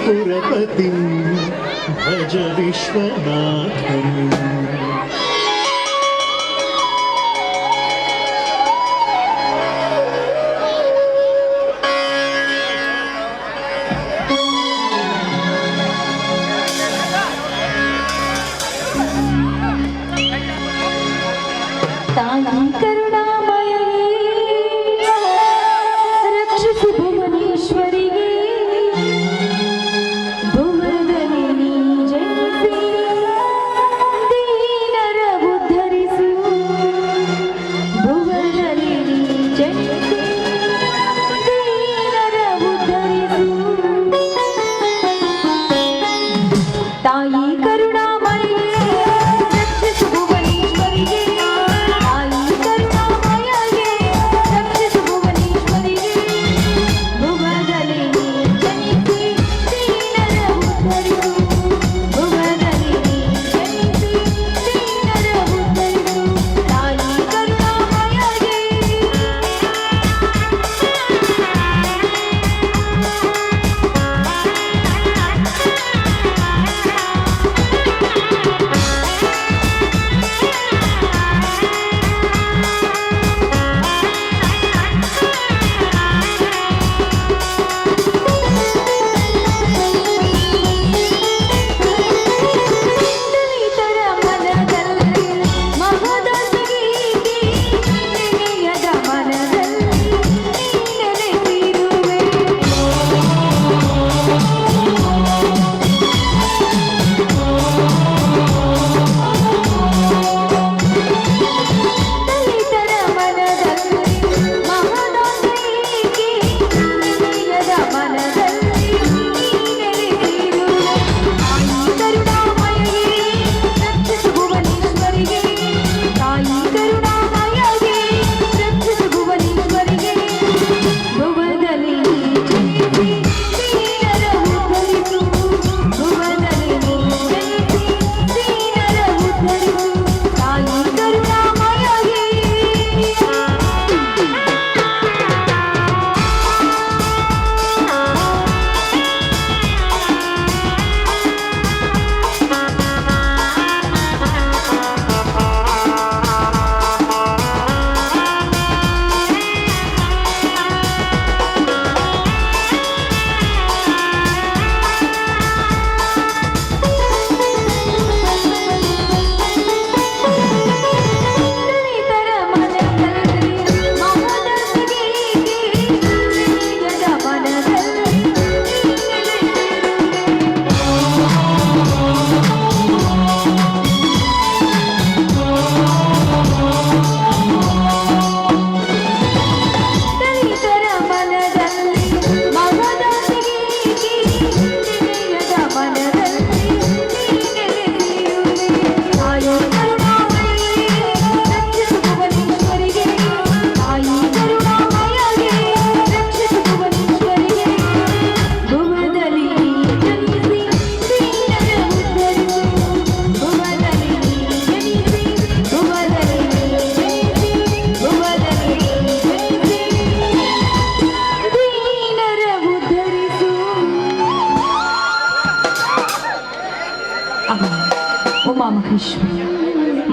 पुरपतिं भज विश्वनाथम्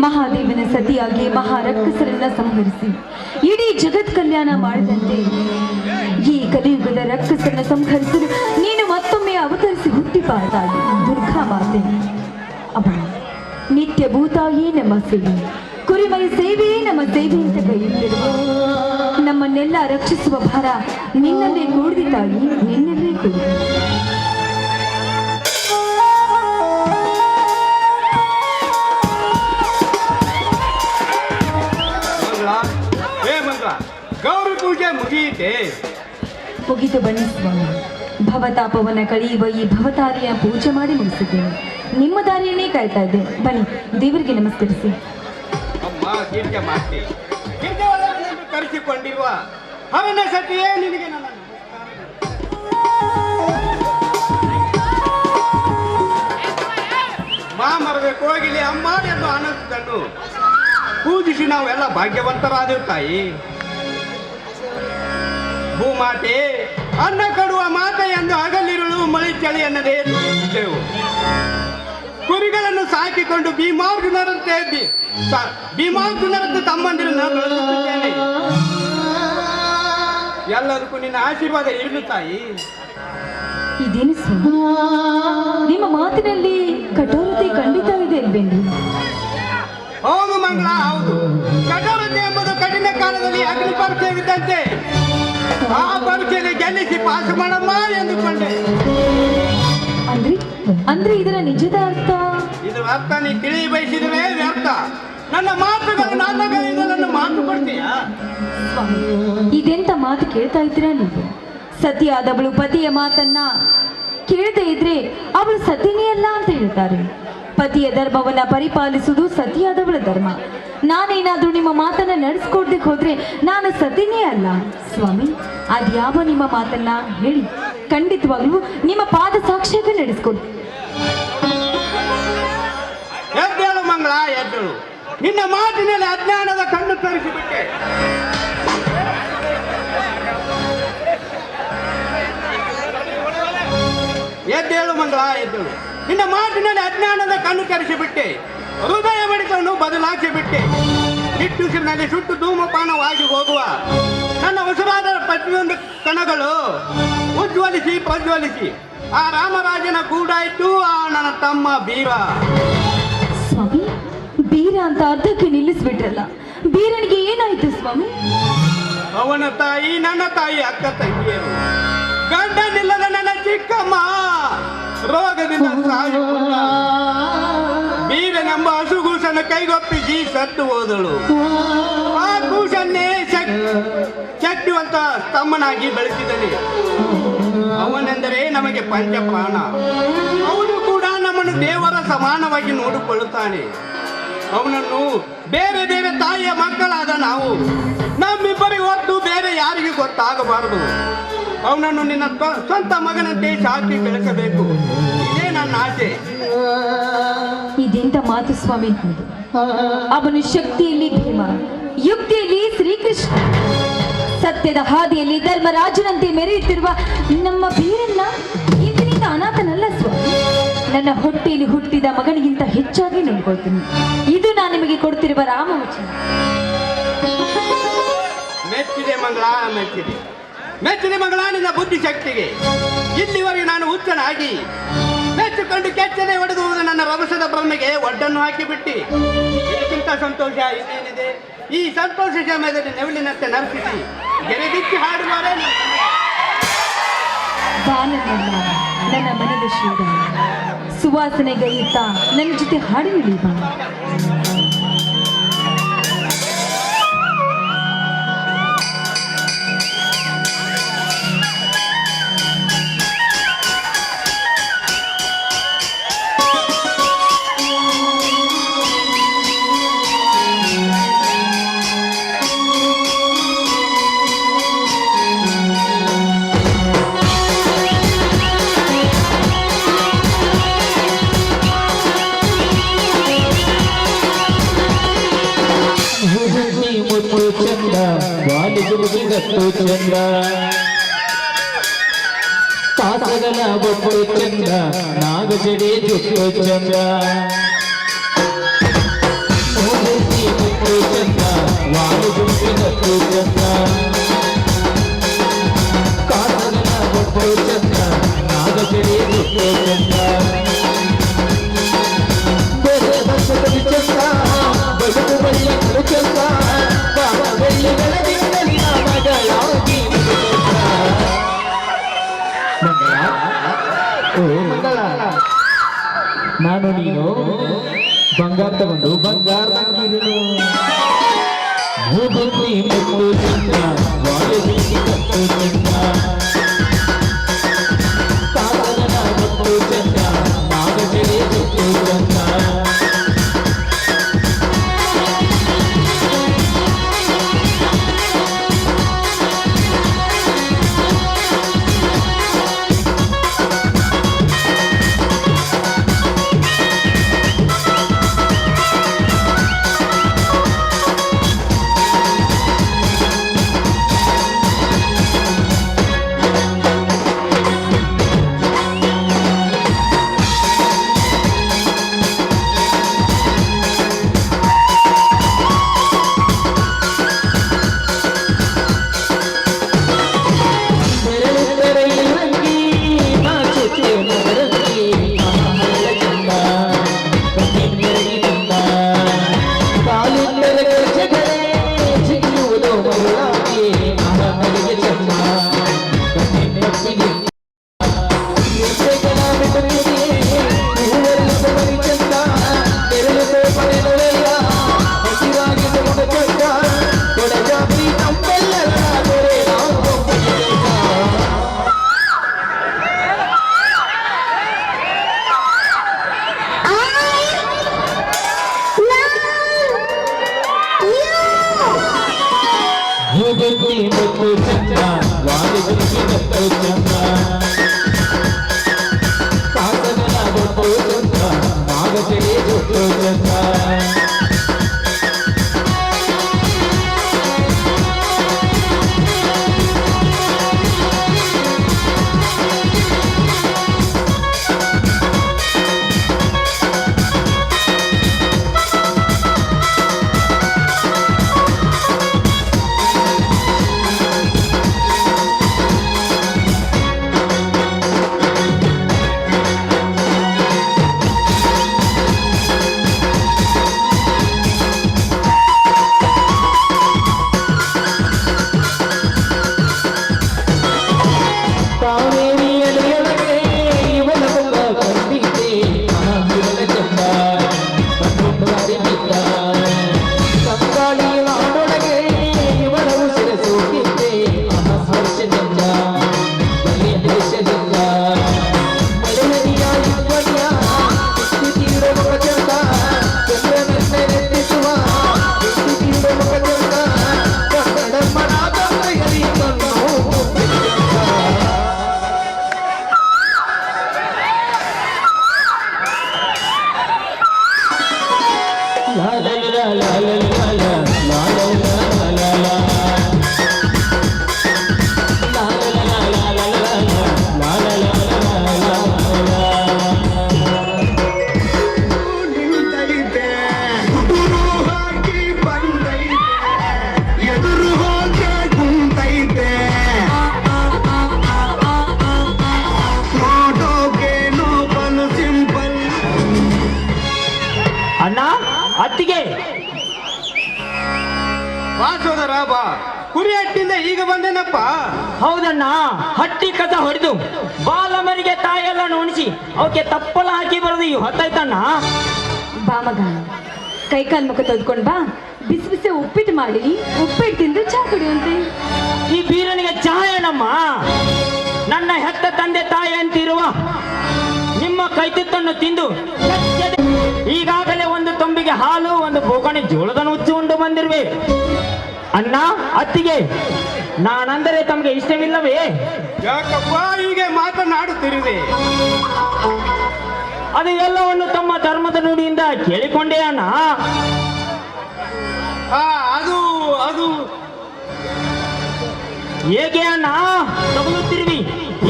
ಮಹಾದೇವನ ಸತಿಯಾಗಿ ಮಹಾರಕ್ಕಸರನ್ನ ಸಂಹರಿಸಿ ಇಡೀ ಜಗತ್ ಕಲ್ಯಾಣ ಮಾಡಿದಂತೆ ಈ ಕಲಿಯುಗದ ರಕ್ಕಸರನ್ನ ಸಂಹರಿಸಲು ನೀನು ಮತ್ತೊಮ್ಮೆ ಅವತರಿಸಿ ಹುಟ್ಟಿಬಾರದಾಗಿ ದುರ್ಗಾ ಮಾತೆ. ಅಮ್ಮ ನಿತ್ಯ ಭೂತಾಯೇ ನಮ್ಮ ಸೇವೆ, ಕುರಿಮೈ ಸೇವೆಯೇ ನಮ್ಮ ಸೇವೆ ಅಂತ ಕೈಯಿಟ್ಟಿರುವ ನಮ್ಮನ್ನೆಲ್ಲ ರಕ್ಷಿಸುವ ಭಾರ ನಿನ್ನಲ್ಲೇ ಕೂಡಿದೆ ತಾಯಿ, ನಿನ್ನಲ್ಲೇ ಕೂಡಿದೆ. ಗೌರಿ ಪೂಜೆ ಮುಗಿಯಿತೆ? ಮುಗಿದು ಬನ್ನಿ ಸ್ವಾಮಿ. ಭವತಾಪವನ್ನ ಕಳೆಯುವ ಈ ಭವತಾರಿಯ ಪೂಜೆ ಮಾಡಿ ಮುಗಿಸಿದ್ದೇನೆ. ನಿಮ್ಮ ದಾರಿಯನ್ನೇ ಕಾಯ್ತಾ ಇದ್ದೆ. ಬನ್ನಿ, ದೇವರಿಗೆ ನಮಸ್ಕರಿಸಿ. ಅಮ್ಮ ಗೀರ್ಗೆ ಮಾಡ್ತಿ ಕರೆಸಿಕೊಂಡಿರುವ ಹವನ ಸತಿಯೇ ನಿನಗೆ ನನ್ನ ಮಾಮರವೇ ಕೋಗಿಲೆ ಅಮ್ಮ ಎಂದು ಆನಂದನ್ನು ಪೂಜಿಸಿ ನಾವೆಲ್ಲ ಭಾಗ್ಯವಂತರಾದೆವು ತಾಯಿ. ಭೂಮಾತೆ ಅನ್ನ ಕೊಡುವ ಮಾತೆ ಎಂದು ಹಗಲಿರುಳು ಮಳೆ ಚಳಿ ಎನ್ನದೇ ಇದ್ದೆವು. ಕುರಿಗಳನ್ನು ಸಾಕಿಕೊಂಡು ಭೀಮಾರ್ಜುನರಂತೆ ತಮ್ಮಂದಿರನ್ನು ಬೆಳೆಸುತ್ತಿದ್ದೇನೆ. ಎಲ್ಲದಕ್ಕೂ ನಿನ್ನ ಆಶೀರ್ವಾದ ಇರಲು ತಾಯಿ. ಇದೇನು ಸ್ವಾಮಿ, ನಿಮ್ಮ ಮಾತಿನಲ್ಲಿ ಕಠೋರತೆ ಖಂಡಿತ ಇದೆ ಅಲ್ವೇನ್ರಿ? ಹೌದು ಮಂಗಳ, ಹೌದು. ಕಠೋರತೆ ಎಂಬುದು ಕಠಿಣ ಕಾಲದಲ್ಲಿ ಅಗ್ನಿ ಪರೀಕ್ಷೆವಿದ್ದಂತೆ. ಆ ಪರೀಕ್ಷೆಯಲ್ಲಿ ಗೆಲ್ಲಿಸಿ ಪಾಸ್ ಮಾಡಮ್ಮ ಎಂದುಕೊಂಡೆ. ಅಂದ್ರೆ ಇದರ ನಿಜದ ಅರ್ಥ? ಇದರ ಅರ್ಥ ನೀ ತಿಳಿ ಬಯಸಿದರೆ ವ್ಯರ್ಥ. ನನ್ನ ಮಾತುಗಳು ನನ್ನ ಮಾತು ಕೊಡ್ತೀಯಾ? ಸ್ವಾಮಿ, ಇದೆಂತ ಮಾತು ಕೇಳ್ತಾ ಇದ್ದೀರಾ ನೀವು? ಸತಿಯಾದವಳು ಪತಿಯ ಮಾತನ್ನ ಕೇಳದೆ ಇದ್ರೆ ಅವಳು ಸತಿನೇ ಅಲ್ಲ ಅಂತ ಹೇಳ್ತಾರೆ. ಪತಿಯ ಧರ್ಮವನ್ನ ಪರಿಪಾಲಿಸುವುದು ಸತಿಯಾದವಳ ಧರ್ಮ. ನಾನೇನಾದ್ರೂ ನಿಮ್ಮ ಮಾತನ್ನ ನಡೆಸ್ಕೊಡ್ದೆ ಹೋದ್ರೆ ನಾನು ಸತಿನೇ ಅಲ್ಲ. ಸ್ವಾಮಿ, ಅದ್ಯಾವ ನಿಮ್ಮ ಮಾತನ್ನ ಹೇಳಿ, ಖಂಡಿತವಾಗ್ಲೂ ನಿಮ್ಮ ಪಾದ ಸಾಕ್ಷಿಯಾಗಿ ನಡೆಸ್ಕೊಡ್ತೀನಿ. ಎದ್ದೇಳು ಮಂಗಳ, ಎದ್ದೇಳು. ನಿನ್ನ ಮಾತಿನಲ್ಲಿ ಅಜ್ಞಾನದ ಕಣ್ಣು ತರಿಸಿಬಿಟ್ಟೆ. ಎದ್ದೇಳು ಮಂಗಳ, ಎದ್ದೇಳು. ನಿನ್ನ ಮಾತಿನಲ್ಲಿ ಅಜ್ಞಾನದ ಕಣ್ಣು ತರಿಸಿಬಿಟ್ಟೆ. ಹೃದಯ ಬಡಿತವನ್ನು ಬದಲಾಯಿಸಿಬಿಟ್ಟೆ. ನಿಟ್ಟುಸಿರಿನಲ್ಲಿ ಸುಟ್ಟು ಧೂಮಪಾನವಾಗಿ ಹೋಗುವ ನನ್ನ ಉಸಿರಾದ ಪ್ರತಿಯೊಂದು ಕಣಗಳು ಉಜ್ವಲಿಸಿ ಪ್ರಜ್ವಲಿಸಿ ಆ ರಾಮರಾಜನ ಕೂಡಾಯ್ತು ಆ ನನ್ನ ತಮ್ಮ ಬೀರ. ಸ್ವಾಮಿ, ಬೀರ ಅಂತ ಅರ್ಧಕ್ಕೆ ನಿಲ್ಲಿಸ್ಬಿಟ್ರಲ್ಲ, ಬೀರನಿಗೆ ಏನಾಯ್ತು ಸ್ವಾಮಿ? ಅವನ ತಾಯಿ, ನನ್ನ ತಾಯಿ, ಅಕ್ಕ ತಂಗಿಯರು, ಗಂಡನಿಲ್ಲದ ನನ್ನ ಚಿಕ್ಕಮ್ಮ ರೋಗದಿಂದ ಸಾಯಿ ಬೀರನೆಂಬ ಹಸುಗೂಸನ್ನು ಕೈಗೊಪ್ಪಿಸಿ ಸತ್ತು ಹೋದಳು. ಆ ಕೂಸನ್ನೇ ಶಕ್ತಿವಂತ ತಮ್ಮನಾಗಿ ಬೆಳೆಸಿದನೆ. ಅವನೆಂದರೆ ನಮಗೆ ಪಂಚಪ್ರಾಣ. ಅವನು ಕೂಡ ನಮ್ಮನ್ನು ದೇವರ ಸಮಾನವಾಗಿ ನೋಡಿಕೊಳ್ಳುತ್ತಾನೆ. ಅವನನ್ನು ಬೇರೆ ಬೇರೆ ತಾಯಿಯ ಮಕ್ಕಳಾದ ನಾವು ನಮ್ಮಿಬ್ಬರಿಗೆ ಹೊತ್ತು ಬೇರೆ ಯಾರಿಗೂ ಗೊತ್ತಾಗಬಾರದು. ಅವನನ್ನು ನಿನ್ನ ಸ್ವಂತ ಮಗನಂತೆ ಸಾಕಿ ಬೆಳೆಸಬೇಕು. ಇದೇ ನನ್ನ ಆಸೆ. ಇದೆಂತ ಮಾತು ಸ್ವಾಮಿ? ಅವನು ಶಕ್ತಿಯಲ್ಲಿ ಭೀಮ, ಯುಕ್ತಿಯಲ್ಲಿ ಶ್ರೀಕೃಷ್ಣ, ಸತ್ಯದ ಹಾದಿಯಲ್ಲಿ ಧರ್ಮರಾಜನಂತೆ ಮೆರೆಯುತ್ತಿರುವ ನಮ್ಮ ಬೀರನ್ನ ಇಂದಿನಿಂದ ಅನಾಥನಲ್ಲ ಸ್ವಾಮಿ. ನನ್ನ ಹೊಟ್ಟೆಯಲ್ಲಿ ಹುಟ್ಟಿದ ಮಗನಿಗಿಂತ ಹೆಚ್ಚಾಗಿ ನೋಡ್ಕೊಳ್ತೀನಿ. ಇದು ನಾನು ನಿಮಗೆ ಕೊಡ್ತಿರುವ ರಾಮವಚನ. ಮೆಚ್ಚಿದೆ ಮಂಗಳ, ಮೆಚ್ಚಿದೆ. ಮೆಚ್ಚಿದೆ ಮಗಳ ನಿನ್ನ ಬುದ್ಧಿಶಕ್ತಿಗೆ. ಇಲ್ಲಿವರೆಗೆ ನಾನು ಹುಚ್ಚನಾಗಿ ಮೆಚ್ಚಿಕೊಂಡು ಕೆಚ್ಚನೆ ಹೊಡೆದುವುದು ನನ್ನ ರಭಸದ ಬ್ರಹ್ಮೆಗೆ ಒಡ್ಡನ್ನು ಹಾಕಿಬಿಟ್ಟಿ. ಇದಕ್ಕಿಂತ ಸಂತೋಷ ಇನ್ನೇನಿದೆ? ಈ ಸಂತೋಷ ಸಮಯದಲ್ಲಿ ನೆವಳಿನಂತೆ ನರ್ತಿಸಿ ಗೆರೆದಿಚ್ಚಿ ಹಾಡುವವರೇ ನನ್ನ ಮನದ ಶೂರ ಸುವಾಸನೆಗೈಯುತ್ತ ನನ್ನ ಜೊತೆ ಹಾಡಿ ನಿಲ್ಲುವ. ಚಂದ ಬಾಲಿಗುರುಗಿಗತ್ತು ಚಂದ ಕಾಸಗಲ ಬೊಟ್ಟು ಚಂದ ನಾಗಜಡೆ ಜುಟ್ಟು ಚಂದ ಚಂದ ಬಾಲಿಗುರುಗಿಗತ್ತು ಚಂದ ಕಾಸಗಲ ಬೊಟ್ಟು ಚಂದ ನಾಗಜಡೆ ಜುಟ್ಟು ಚಂದ ಚಂದ ಬದುಕು ಬಳ್ಳಿ ಚಂದ ನಾನು ನೀನು ಬಂಗಾರ ತಗೊಂಡು ಬಂಗಾರ ಚಂದ ಕಾಸಗಲ ಬೊಟ್ಟು ಚಂದ ನಾಗಚಳಿ ಜೊಟ್ಟು ಚಂದ ಅಣ್ಣ ಅತ್ತಿಗೆ ಬಾ ಸೋದರ ಬಾ. ಕುರಿ ಹಟ್ಟಿಂದ ಈಗ ಬಂದೇನಪ್ಪ. ಹೌದಣ್ಣ, ಹಟ್ಟಿ ಕಸ ಹೊಡೆದು ಬಾಲಮರಿಗೆ ತಾಯೆಲ್ಲ ಉಣಿಸಿ ಅವಕ್ಕೆ ತಪ್ಪಲ ಹಾಕಿ ಬರೋದು ಈ ಹೊತ್ತಾಯ್ತಣ್ಣ. ಬಾ ಮಗ, ಕೈಕಾಲು ಮುಖ ತೊಳ್ಕೊಂಡು ಬಾ. ಬಿಸಿ ಬಿಸಿ ಉಪ್ಪಿಟ್ಟು ಮಾಡಿ ಉಪ್ಪಿಟ್ಟು ತಿಂದು ಚಾ ಕುಡಿಯುವಂತೆ. ಈ ಬೀರನಿಗೆ ಚಹಾ ಏನಮ್ಮ? ನನ್ನ ಹೆತ್ತ ತಂದೆ ತಾಯಿ ಅಂತಿರುವ ನಿಮ್ಮ ಕೈತುತ್ತನ್ನು ತಿಂದು ಈಗಾಗಲೇ ಒಂದು ತೊಂಬಿಗೆ ಹಾಲು, ಒಂದು ಬೋಗಣಿ ಜೋಳದ ನುಚ್ಚು ಉಂಡು ಬಂದಿರುವೆ. ಅಣ್ಣ ಅತ್ತಿಗೆ, ನಾನಂದರೆ ತಮಗೆ ಇಷ್ಟವಿಲ್ಲವೇ? ಯಾಕಪ್ಪ ಹೀಗೆ ಮಾತನಾಡುತ್ತಿರುವೆ? ಅದು ಎಲ್ಲವನ್ನು ತಮ್ಮ ಧರ್ಮದ ನುಡಿಯಿಂದ ಕೇಳಿಕೊಂಡೆ ಅಣ್ಣ. ಅದು ಅದು ಹೇಗೆ ಅಣ್ಣ ತಗುಲುತ್ತಿರುವಿ?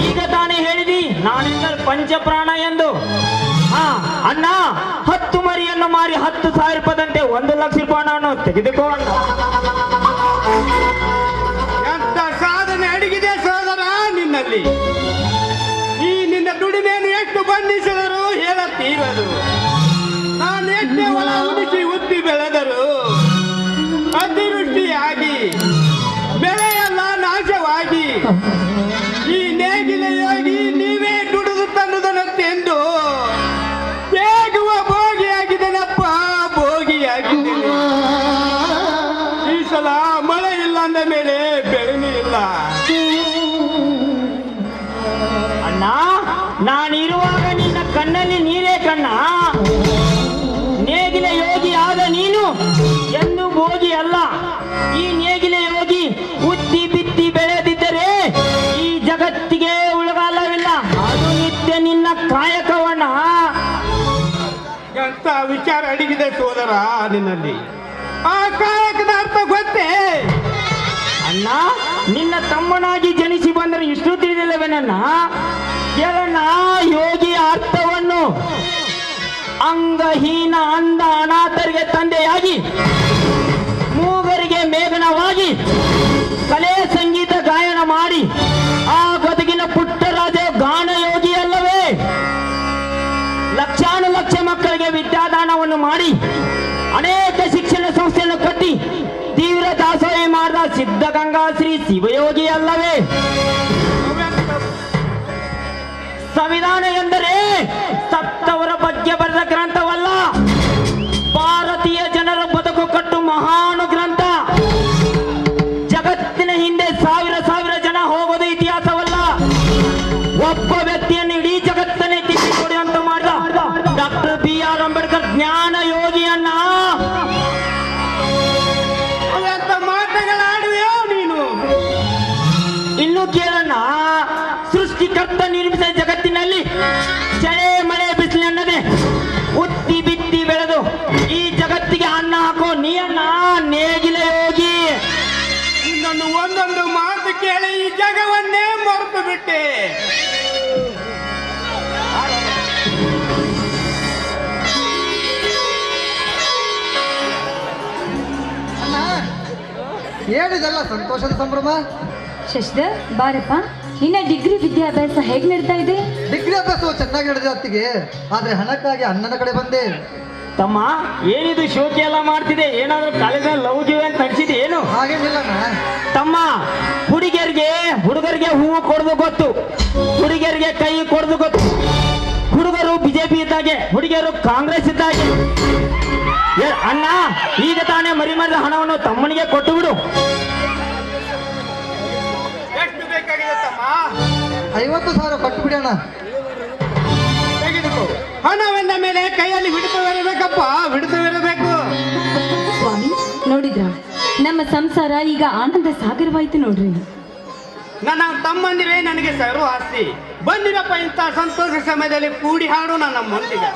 ಈಗ ತಾನೇ ಹೇಳಿದಿ ನಾನೆಂದರೆ ಪಂಚಪ್ರಾಣ ಎಂದು. ಅಣ್ಣ, 10 ಮರಿಯನ್ನು ಮಾರಿ 10,000 ರೂಪಾಯಿದಂತೆ 1 ಲಕ್ಷ ರೂಪಾಯಿಯನ್ನು ತೆಗೆದುಕೋ ಅಣ್ಣ. ಎಂತ ಸಾಧನೆ ಅಡಗಿದೆ ಸೋದರ ನಿನ್ನಲ್ಲಿ. ಈ ನಿನ್ನ ದುಡಿಮೆಯನ್ನು ಎಷ್ಟು ಬಂಧಿಸಿದರು ಹೇಳತ್ತೀರದು. ನಾನು ಎಷ್ಟೇ ಹೊಲ ಉಡಿಸಿ ಉತ್ತಿ ಬೆಳೆದರು ಅತಿವೃಷ್ಟಿಯಾಗಿ ಬೆಳೆಯೆಲ್ಲ ನಾಶವಾಗಿ ಈ ನೇಗಿಲ ಯೋಗಿ ನೀವೇ ದುಡಿದು ತಂದುದನತ್ತೆಂದು ಬೇಗುವ ಭೋಗಿಯಾಗಿದ್ದೇನಪ್ಪ, ಭೋಗಿಯಾಗಿದ್ದೇನೆ. ಈ ಸಲ ಮಳೆ ಇಲ್ಲ ಅಂದ ಮೇಲೆ ಬೆಳೆನೂ ಇಲ್ಲ. ಅಣ್ಣ, ನಾನಿರುವಾಗ ನಿನ್ನ ಕಣ್ಣಲ್ಲಿ ನೀರೇ ಕಣ್ಣ. ನೇಗಿಲ ಯೋಗಿ ಆದ ನೀನು ಎಂದು ಭೋಗಿ ಅಲ್ಲ. ಈ ನೇಗಿಲ ಯೋಗಿ ಉತ್ತಿ ಬಿತ್ತಿ ಬೆಳೆದಿದ್ದರೆ ಈ ಜಗತ್ತಿಗೆ ಉಳಗಾಲವಿಲ್ಲ. ಅದು ನಿತ್ಯ ನಿನ್ನ ಕಾಯಕವಣ್ಣ. ಎಂತ ವಿಚಾರ ಅಡಗಿದೆ ಸೋದರ ನಿನ್ನಲ್ಲಿ. ಆ ಕಾಯಕದ ಅರ್ಥ ಗೊತ್ತೇ? ಅಣ್ಣ, ನಿನ್ನ ತಮ್ಮನಾಗಿ ಜನಿಸಿ ಬಂದರೆ ಇಷ್ಟು ತಿಳಿದಿಲ್ಲವೇನಣ್ಣ? ಕೇಳಣ್ಣ ಯೋಗಿಯ ಅರ್ಥವನ್ನು. ಅಂಗಹೀನ ಅಂಧ ಅನಾಥರಿಗೆ ತಂದೆಯಾಗಿ, ಮೂಗರಿಗೆ ಮೇಘನವಾಗಿ, ಕಲೆ ಸಂಗೀತ ಗಾಯನ ಮಾಡಿ ಆ ಗದಗಿನ ಪುಟ್ಟರಾಜ ಗಾನ ಯೋಗಿ ಅಲ್ಲವೇ? ಲಕ್ಷಾನುಲಕ್ಷ ಮಕ್ಕಳಿಗೆ ವಿದ್ಯಾದಾನವನ್ನು ಮಾಡಿ ಅನೇಕ ಶಿಕ್ಷಣ ಸಂಸ್ಥೆಯನ್ನು ಕಟ್ಟಿ ತೀವ್ರ ದಾಸೋಹ ಮಾಡಿದ ಸಿದ್ಧಗಂಗಾ ಶ್ರೀ ಶಿವಯೋಗಿ ಅಲ್ಲವೇ? ಸಂವಿಧಾನ ಎಂದರೆ ಸತ್ತವರ ಬಗ್ಗೆ ಬರೆದ ಗ್ರಂಥವಲ್ಲ, ಭಾರತೀಯ ಜನರ ಬದುಕು ಕಟ್ಟು ಮಹಾನು ಗ್ರಂಥ. ಜಗತ್ತಿನ ಹಿಂದೆ ಸಾವಿರ ಜನ ಹೋಗೋದು ಇತಿಹಾಸವಲ್ಲ, ಒಬ್ಬ ವ್ಯಕ್ತಿಯನ್ನು ಇಡೀ ಜಗತ್ತನ್ನೇ ತಿದ್ದಿಕೊಡಿ ಅಂತ ಮಾಡಿದ ಡಾಕ್ಟರ್ BR ಅಂಬೇಡ್ಕರ್ ಜ್ಞಾನ ಯೋಗಿಯನ್ನ. ಮಾತುಗಳಾಡುವೆಯೋ ನೀನು? ಇನ್ನು ಕೇಳಣ್ಣ, ಏನಿದೆಲ್ಲ ಸಂತೋಷದ ಸಂಭ್ರಮ? ಶಶಿಧರ್ ಬಾರಪ್ಪ, ನಿನ್ನ ಡಿಗ್ರಿ ವಿದ್ಯಾಭ್ಯಾಸ ಹೇಗೆ ನಡೀತಾ ಇದೆ? ಡಿಗ್ರಿ ಅಭ್ಯಾಸವು ಚೆನ್ನಾಗಿ ನಡೆದಿದೆ ಅತ್ತಿಗೆ, ಆದ್ರೆ ಹಣಕ್ಕಾಗಿ ಅಣ್ಣನ ಕಡೆ ಬಂದೆ. ತಮ್ಮ ಏನಿದು ಶೋಕಿ ಎಲ್ಲ ಮಾಡ್ತಿದೆ? ಏನಾದ್ರು ಕಾಲೇಜಲ್ಲಿ ಲವ್ ಗಿವ್ ಅಂತ ನಡ್ಸಿದೆ ಏನು? ಹಾಗೇನಿಲ್ಲ ತಮ್ಮ, ಹುಡುಗರಿಗೆ ಹೂವು ಕೊಡೋದು ಗೊತ್ತು, ಹುಡುಗಿಯರಿಗೆ ಕೈ ಕೊಡೋದು ಗೊತ್ತು. ಹುಡುಗರು ಬಿಜೆಪಿ ಇದ್ದಾಗೆ, ಹುಡುಗಿಯರು ಕಾಂಗ್ರೆಸ್ ಇದ್ದಾಗೆ. ಅಣ್ಣ, ಈಗ ತಾನೇ ಮರಿದ ಹಣವನ್ನು ತಮ್ಮನಿಗೆ ಕೊಟ್ಟು ಬಿಡು. ಎಷ್ಟು ಬೇಕಾಗಿದೆ ತಮ್ಮ? 50,000 ಕೊಟ್ಟು ಬಿಡೋಣ. ತೆಗೆದುಕೋ. ಹಣವೆಂದ ಮೇಲೆ ಕೈಯಲ್ಲಿ ಹಿಡಿತವಿರಬೇಕಪ್ಪ, ಹಿಡಿತವಿರಬೇಕು. ಸ್ವಾಮಿ ನೋಡಿದ್ರ, ನಮ್ಮ ಸಂಸಾರ ಈಗ ಆನಂದ ಸಾಗರವಾಯ್ತು ನೋಡ್ರಿ. ನನ್ನ ತಮ್ಮಂದಿರೇ ನನಗೆ ಸರ್ವ ಆಸ್ತಿ. ಬಂದಿರಪ್ಪ, ಇಂಥ ಸಂತೋಷ ಸಮಯದಲ್ಲಿ ಕೂಡಿ ಹಾಡು ನನ್ನ ಮುಂದಿಗೆ.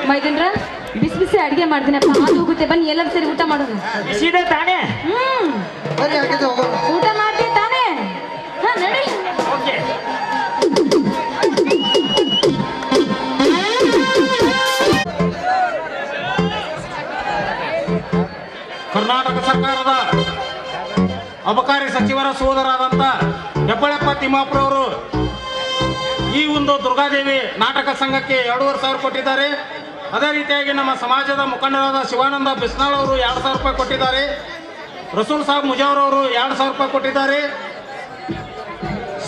ಮೈದನ್ರ, ಬಿಸಿ ಬಿಸಿ ಅಡಿಗೆ ಮಾಡ್ತೀನಪ್ಪ, ಅದು ಹೋಗುತ್ತೆ. ಬನ್ನಿ ಎಲ್ಲರೂ ಸೇರಿ ಊಟ ಮಾಡೋದು. ಬಿಸಿದೆ ತಾನೇ? ಬನ್ನಿ ಹಾಗಿದ್ರೆ ಹೋಗೋಣ. ಊಟ ಮಾಡ್ತೀವಿ ತಾನೇ? ಹಾ, ನಡಿ. ಓಕೆ. ಕರ್ನಾಟಕ ಸರ್ಕಾರದ ಅಬಕಾರಿ ಸಚಿವರ ಸೋದರಾದಂಥ ಹೆಬ್ಬಳಪ್ಪ ತಿಮ್ಮಾಪುರವರು ಈ ಒಂದು ದುರ್ಗಾದೇವಿ ನಾಟಕ ಸಂಘಕ್ಕೆ 2,500 ಕೊಟ್ಟಿದ್ದಾರೆ. ಅದೇ ರೀತಿಯಾಗಿ ನಮ್ಮ ಸಮಾಜದ ಮುಖಂಡರಾದ ಶಿವಾನಂದ ಬಿಸ್ನಾಳ್ ಅವರು 2,000 ರೂಪಾಯಿ ಕೊಟ್ಟಿದ್ದಾರೆ. ರಸೂಲ್ ಸಾಬ್ ಮುಜಾವರ್ ಅವರು 2,000 ರೂಪಾಯಿ ಕೊಟ್ಟಿದ್ದಾರೆ.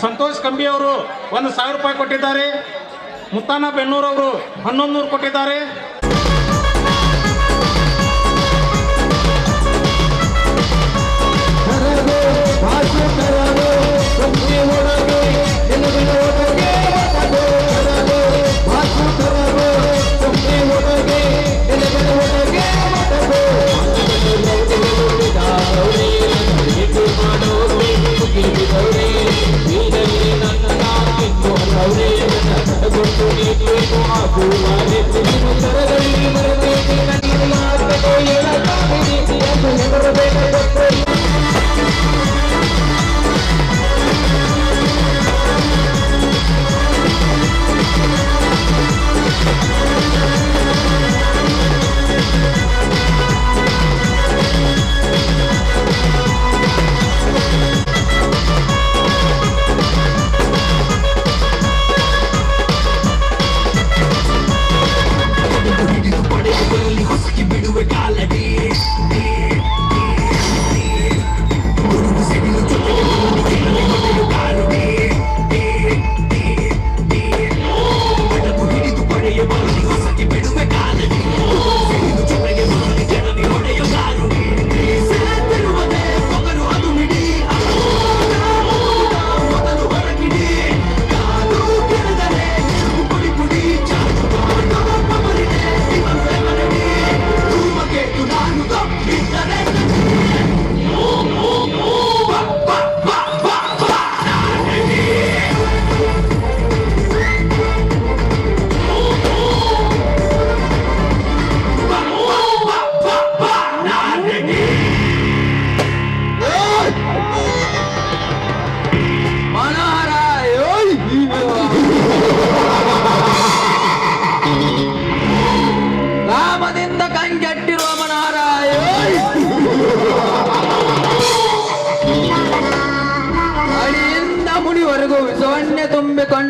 ಸಂತೋಷ್ ಕಂಬಿ ಅವರು 1,000 ರೂಪಾಯಿ ಕೊಟ್ಟಿದ್ದಾರೆ. ಮುತ್ತಾನ ಬೆನ್ನೂರ್ ಅವರು 1,100 ಕೊಟ್ಟಿದ್ದಾರೆ. Aku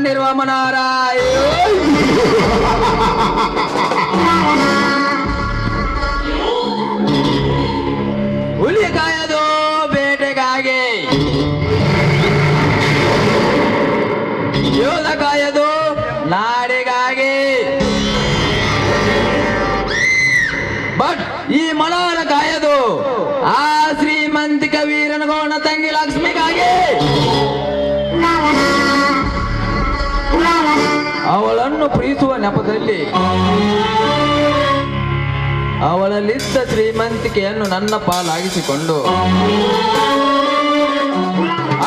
ಕಾಯ್ದುಕೊಂಡಿರುವ ಮನಾರ ಹುಲಿ ಕಾಯದು ಬೇಟೆಗಾಗಿ, ಯೋಧ ಕಾಯದು ನಾಡಿಗಾಗಿ. ಬಟ್ ಈ ಮನೋಹರ ಕಾಯದು ಆ ಶ್ರೀಮಂತಿಕ ವೀರನಗೋಣ ತಂಗಿ ಲಕ್ಷ್ಮಿಗಾಗಿ. ಅವಳನ್ನು ಪ್ರೀತಿಸುವ ನೆಪದಲ್ಲಿ ಅವಳಲ್ಲಿದ್ದ ಶ್ರೀಮಂತಿಕೆಯನ್ನು ನನ್ನ ಪಾಲಾಗಿಸಿಕೊಂಡು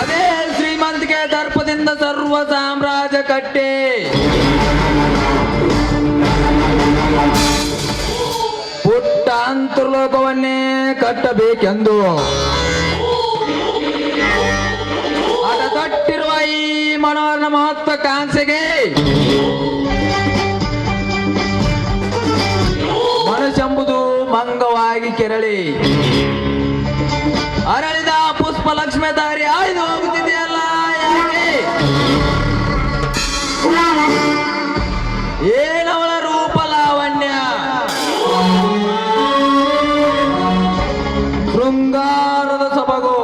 ಅದೇ ಶ್ರೀಮಂತಿಕೆ ದರ್ಪದಿಂದ ಸರ್ವ ಸಾಮ್ರಾಜ್ಯ ಕಟ್ಟೆ ಪುಟ್ಟ ಅಂತರ್ಲೋಕವನ್ನೇ ಕಟ್ಟಬೇಕೆಂದು ಅಡತಟ್ಟಿರುವ ಈ ಮನೋಹರನ ಮಹತ್ವಾಕಾಂಕ್ಷೆಗೆ ಮನಸ್ಸೆಂಬುದು ಮಂಗವಾಗಿ ಕೆರಳಿ ಅರಳಿದ ಪುಷ್ಪ ಲಕ್ಷ್ಮಿ ದಾರಿ ಆಯ್ದು ಹೋಗುತ್ತಿದೆಯಲ್ಲ ಯಾಕೆ? ಏನವಳ ರೂಪ ಲಾವಣ್ಯ, ಶೃಂಗಾರದ ಸೊಬಗು,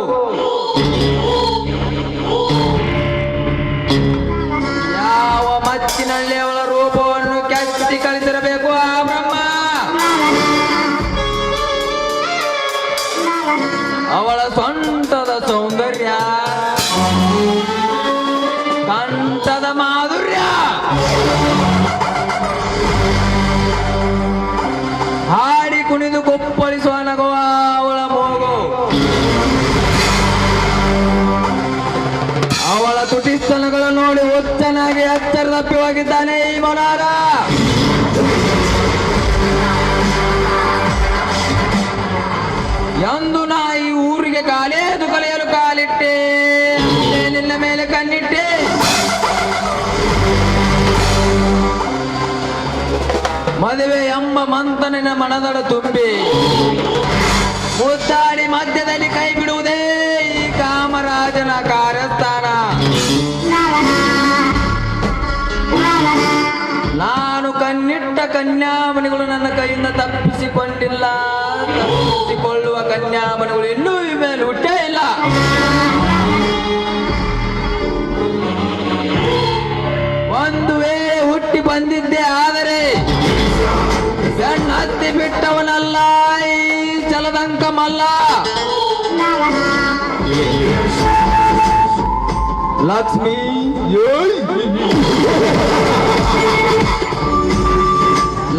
ಯಾವ ಮಚ್ಚಿನಲ್ಲಿ ಅವಳ ರೂಪವನ್ನು ಕೆತ್ತಿ ಕಳಿಸಿರಬೇಕು ಆ ಬ್ರಹ್ಮ. ಅವಳ ಸೊಂಟದ ಸೌಂದರ್ಯ, ಕಂಠದ ಮಾಧುರ್ಯ, ಹಾಡಿ ಕುಣಿದು ಕೊಪ್ಪಳಿಸುವ ನಗುವ ಅವಳ ಮೂಗು, ಅವಳ ತುಟಿಸ್ತನಗಳು ನೋಡಿ ಹುಚ್ಚನಾಗಿ ಅಚ್ಚರದಪ್ಪಿ ಹೋಗಿದ್ದಾನೆ ಈ ಮನೋಹರ. ಎಂದು ನಾ ಈ ಊರಿಗೆ ಕಾಲೇದು ಕಲಿಯಲು ಕಾಲಿಟ್ಟೆ, ನಿನ್ನ ಮೇಲೆ ಕಣ್ಣಿಟ್ಟೆ. ಮದುವೆ ಎಂಬ ಮಂಥನಿನ ಮನದಡ ತುಂಬಿ ಮುದ್ದಾಡಿ ಮಧ್ಯದಲ್ಲಿ ಕೈ ಬಿಡುವುದೇ ಈ ಕಾಮರಾಜನ ಕಾರ್ಯಸ್ಥಾನ. ನಾನು ಕಣ್ಣಿಟ್ಟ ಕನ್ಯಾಮಣಿಗಳು ನನ್ನ ಕೈಯಿಂದ ತಪ್ಪಿಸಿಕೊಂಡಿಲ್ಲ, ತಪ್ಪಿಸಿಕೊಳ್ಳುವ ಕನ್ಯಾಮಣಿಗಳು ಇನ್ನೂ ಈ ಮೇಲೆ ಹುಟ್ಟೇ ಇಲ್ಲ. ಒಂದು ವೇಳೆ ಹುಟ್ಟಿ ಬಂದಿದ್ದೆ ಆದರೆ ಬೆಣ್ಣ ಹತ್ತಿ ಬಿಟ್ಟವನಲ್ಲ ಈ ಚಲದಂಕ ಮಲ್ಲ. ಲಕ್ಷ್ಮಿ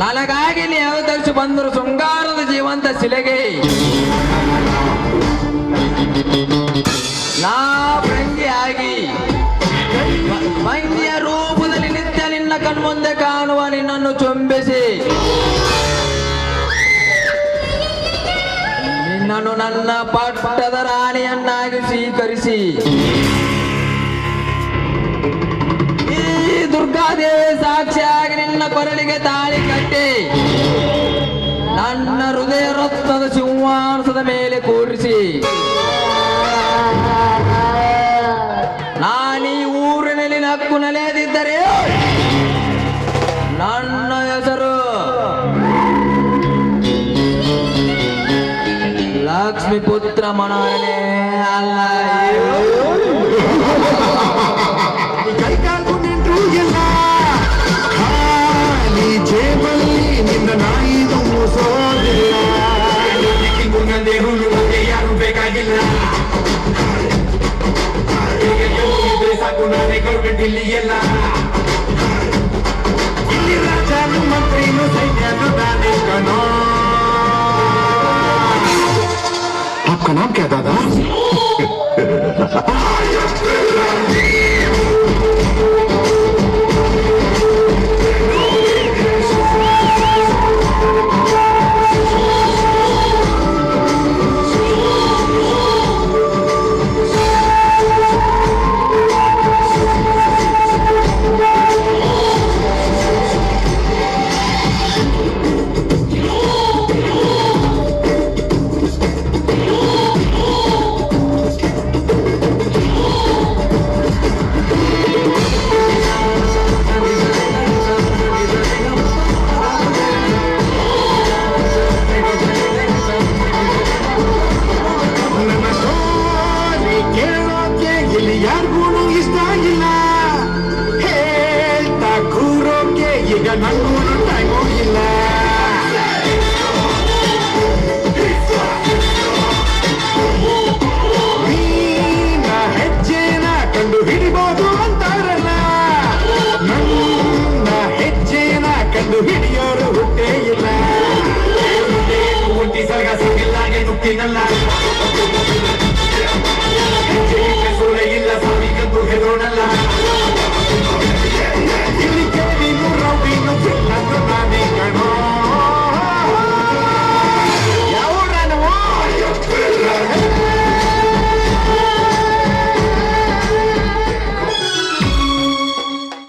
ನನಗಾಗಿ ನೀ ಅವತರಿಸಿ ಬಂದರು ಶೃಂಗಾರದ ಜೀವಂತ ಶಿಲೆಗೆ. ನಾ ಭಂಗಿಯಾಗಿ ಭಂಗಿಯ ರೂಪದಲ್ಲಿ ನಿತ್ಯ ನಿನ್ನ ಕಣ್ಮುಂದೆ ಕಾಣುವ ನಿನ್ನನ್ನು ಚುಂಬಿಸಿ ನಿನ್ನನ್ನು ನನ್ನ ಪಟ್ಟದ ರಾಣಿಯನ್ನಾಗಿ ಸ್ವೀಕರಿಸಿ ಈ ದುರ್ಗಾದೇವಿ ಸಾಕ್ಷಿಯಾಗಿ ನಿನ್ನ ಕೊರಳಿಗೆ ತಾಳಿ ಕಟ್ಟಿ ನನ್ನ ಹೃದಯ ರತ್ನದ ಸಿಂಹಾಸನದ ಮೇಲೆ ಕೂರಿಸಿ ನಾನೀ ಊರಿನಲ್ಲಿ ನಕ್ಕು ನೆಲೆಯದಿದ್ದರೆ ನನ್ನ ಹೆಸರು ಲಕ್ಷ್ಮೀ ಪುತ್ರ ಮನೋಹರನೇ ಅಲ್ಲ. ಕೈಕಾಲು ನಿಂತು ಎಲ್ಲ ನೀ ಜೇಬಲ್ಲಿ ನಿನ್ನ ನಾಯಿದು ಸೋದಿಲ್ಲ. ಮುಂದೆ ಹುಲ್ಲು ಮುಂದೆ ಯಾರು ಬೇಕಾಗಿಲ್ಲ. ಸಾಕು ನಾನೇ ಕೊಡ್ಬಿಟ್ಟಿಲ್ಲಿ ಎಲ್ಲ. ಇಲ್ಲಿ ರಾಜನು ಮಂತ್ರಿನು ಸೈನ್ಯನು ನಾನೇ ಕಣೋ. आपका नाम क्या दादा? ಸಿಗಲ್ಲ